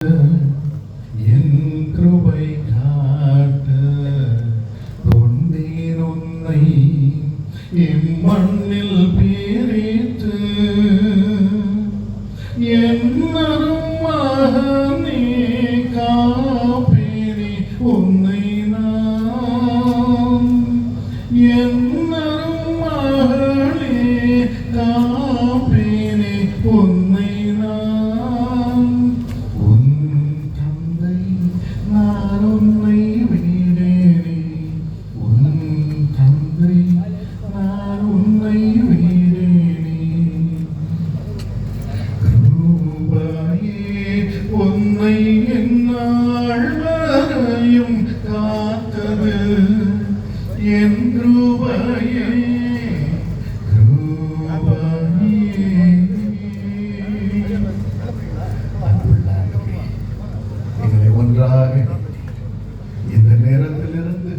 என் கிருபை காட்ட கொண்டேன் உன்னை இம்மண்ணில் பிரித்து என் மகனே காப்பேனே உன்னை நான் என் மகளே காப்பேனே உன்னை உன்னை என்னாள் வரையும் காத்தது என் கிருபையே எங்களை ஒன்றாக இந்த நேரத்திலிருந்து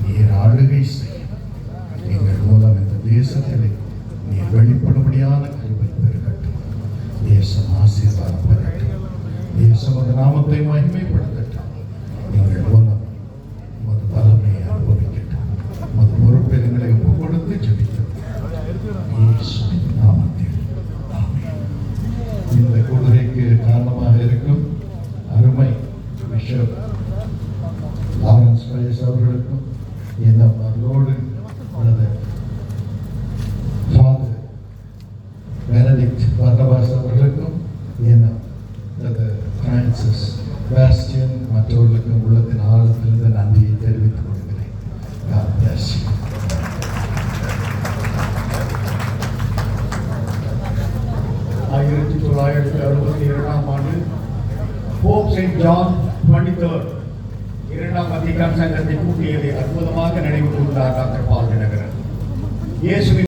நீர் ஆளுகை செய்யும். எங்கள் மூலம் இந்த தேசத்திலே நீர் வெளிப்படும்படியான கிருபை பெருகட்டும். தேசம் ஆசீர்வாதம் பெறட்டும். தேசம் அந்த நாமத்தை மகிமைப்படுத்தட்டும். எங்கள் மூலம் உமது பலமையை அனுபவிக்கட்டும். உமது பொறுப்பில் எங்களை ஒப்புக் கொடுத்து ஜெபிக்கிறோம். இயேசுவின் நாமத்தில் ஆமென். இந்த கூடுகைக்கு காரணமாக இருக்கும் அருமை பிஷப் லாரன்ஸ் பையஸ் அவர்களுக்கும் இந்த மகளோடு ஃபாதர் பெனடிக்ட் பர்னபாஸ் அவர்களுக்கும் பிரான்சிஸ் பாஸ்டியன் மற்றவர்களுக்கும் உள்ளத்தின் ஆழத்திலிருந்து நன்றியை தெரிவித்துக் கொள்கிறேன். God bless you. 1962ஆம் ஆண்டு போப் செயின்ட் ஜான் 23 இரண்டாம் வத்திக்கான் சங்கத்தை கூட்டியதை அற்புதமாக நினைவு கூர்ந்தார் டாக்டர் பால் தினகரன். இயேசுவின்